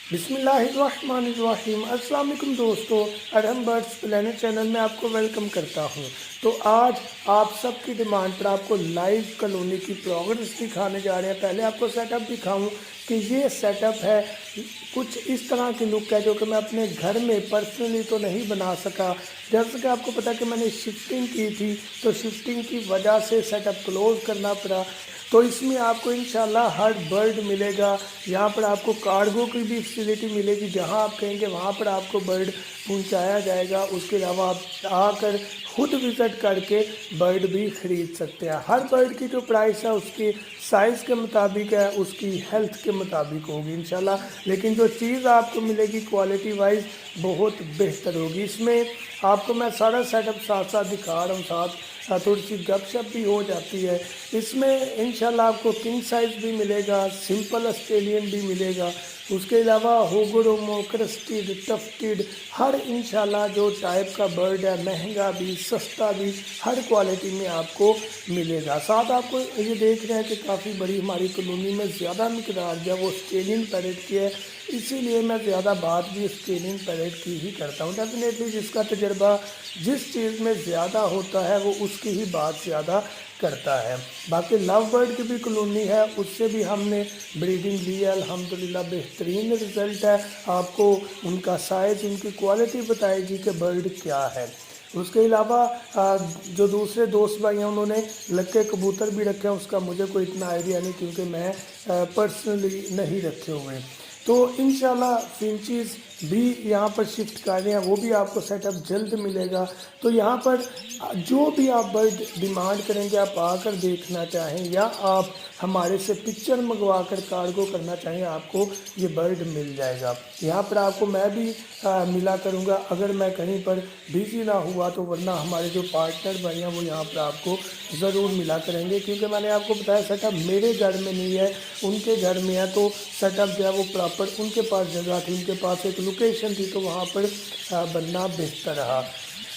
बिस्मिल्लाहिर्रहमानिर्रहीम। अस्सलाम वालेकुम दोस्तों, अरहम बर्ड्स प्लेनेट चैनल में आपको वेलकम करता हूं। तो आज आप सबकी डिमांड पर आपको लाइव कॉलोनी की प्रोग्रेस दिखाने जा रहे हैं। पहले आपको सेटअप दिखाऊं कि ये सेटअप है, कुछ इस तरह की लुक है जो कि मैं अपने घर में पर्सनली तो नहीं बना सका। जैसे कि आपको पता कि मैंने शिफ्टिंग की थी, तो शिफ्टिंग की वजह से सेटअप क्लोज करना पड़ा। तो इसमें आपको इंशाल्लाह हर बर्ड मिलेगा। यहाँ पर आपको कार्गो की भी फैसिलिटी मिलेगी, जहाँ आप कहेंगे वहाँ पर आपको बर्ड पहुँचाया जाएगा। उसके अलावा आप आकर खुद विज़िट करके बर्ड भी ख़रीद सकते हैं। हर बर्ड की जो प्राइस है उसकी साइज़ के मुताबिक है, उसकी हेल्थ के मुताबिक होगी इंशाल्लाह। लेकिन जो चीज़ आपको मिलेगी क्वालिटी वाइज बहुत बेहतर होगी। इसमें आपको मैं सारा सेटअप साथ साथ दिखा रहा हूँ, साथ थोड़ी सी गपशप भी हो जाती है। इसमें इंशाल्लाह आपको किंग साइज़ भी मिलेगा, सिंपल ऑस्ट्रेलियन भी मिलेगा। उसके अलावा होगोडोमो, क्रस्टेड, टफ्टेड, हर इंशाल्लाह जो टाइप का बर्ड है, महंगा भी सस्ता भी, हर क्वालिटी में आपको मिलेगा। साथ आपको ये देख रहे हैं कि काफ़ी बड़ी हमारी कॉलोनी में ज़्यादा मिकदार जो वो ऑस्ट्रेलियन पैरेट की है, इसीलिए मैं ज़्यादा बात भी ऑस्ट्रेलियन पैरेट की ही करता हूँ। डेफिनेटली जिसका तजर्बा जिस चीज़ में ज़्यादा होता है वो उसकी ही बात ज़्यादा करता है। बाकी लव बर्ड की भी कॉलोनी है, उससे भी हमने ब्रीडिंग ली है, अल्हम्दुलिल्लाह बेहतरीन रिज़ल्ट है। आपको उनका साइज़, उनकी क्वालिटी बताएगी कि बर्ड क्या है। उसके अलावा जो दूसरे दोस्त भाई हैं उन्होंने लक्के कबूतर भी रखे हैं, उसका मुझे कोई इतना आइडिया नहीं क्योंकि मैं पर्सनली नहीं रखे हुए। तो इंशाल्लाह फिंचीज़ भी यहाँ पर शिफ्ट कर रहे हैं, वो भी आपको सेटअप जल्द मिलेगा। तो यहाँ पर जो भी आप बर्ड डिमांड करेंगे, आप आकर देखना चाहें या आप हमारे से पिक्चर मंगवा कर कार्गो करना चाहें, आपको ये बर्ड मिल जाएगा। यहाँ पर आपको मैं भी मिला करूँगा अगर मैं कहीं पर बिज़ी ना हुआ तो, वरना हमारे जो पार्टनर भाई हैं वो यहाँ पर आपको ज़रूर मिला करेंगे। क्योंकि मैंने आपको बताया सेटअप मेरे घर में नहीं है, उनके घर में है। तो सेटअप जो है वो प्रॉपर उनके पास जगह थी, उनके पास एक लोकेशन थी, तो वहाँ पर बनना बेहतर रहा।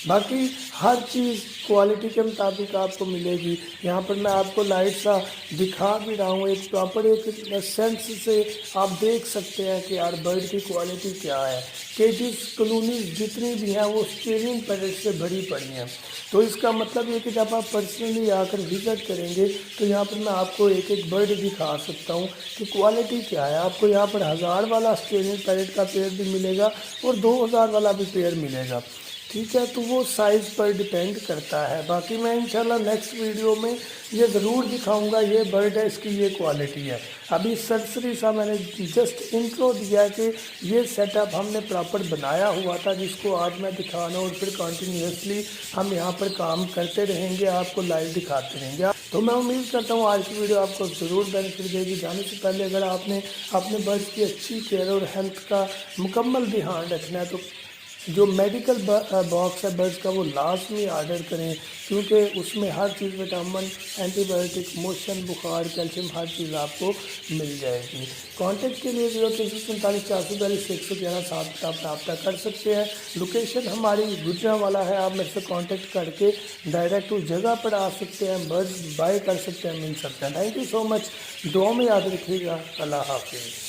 बाकी हर चीज़ क्वालिटी के मुताबिक आपको मिलेगी। यहाँ पर मैं आपको लाइट सा दिखा भी रहा हूँ, एक प्रॉपर एक सेंस से आप देख सकते हैं कि यार बर्ड की क्वालिटी क्या है। केजेस कॉलोनी जितनी भी हैं वो ऑस्ट्रेलियन पैरेट से भरी पड़ी हैं। तो इसका मतलब ये कि जब आप पर्सनली आकर विज़िट करेंगे तो यहाँ पर मैं आपको एक एक बर्ड दिखा सकता हूँ कि क्वालिटी क्या है। आपको यहाँ पर 1000 वाला ऑस्ट्रेलियन पैरेट का पेयर भी मिलेगा और 2000 वाला भी पेयर मिलेगा, ठीक है। तो वो साइज़ पर डिपेंड करता है। बाकी मैं इंशाल्लाह नेक्स्ट वीडियो में ये ज़रूर दिखाऊंगा, ये बर्ड है, इसकी ये क्वालिटी है। अभी सरसरी सा मैंने जस्ट इंट्रो दिया कि ये सेटअप हमने प्रॉपर बनाया हुआ था, जिसको आज मैं दिखाना और फिर कंटिन्यूसली हम यहाँ पर काम करते रहेंगे, आपको लाइव दिखाते रहेंगे। तो मैं उम्मीद करता हूँ आज की वीडियो आपको ज़रूर बेनिफिट देगी। जाने से पहले अगर आपने अपने बर्ड की अच्छी केयर और हेल्थ का मुकम्मल ध्यान रखना है तो जो मेडिकल बॉक्स है बर्ड्स का वो लाजमी आर्डर करें, क्योंकि उसमें हर चीज़ विटामिन, एंटीबायोटिक, मोशन, बुखार, कैल्शियम, हर चीज़ आपको मिल जाएगी। कांटेक्ट के लिए 0347 आप रब्ता कर सकते हैं। लोकेशन हमारी गुजरांवाला है, आप मेरे से कांटेक्ट करके डायरेक्ट उस जगह पर आ सकते हैं, बर्ड्स बाय कर सकते हैं, मिल सकते हैं। थैंक यू सो मच, दुआ में याद रखिएगा। अल्लाह हाफिज़।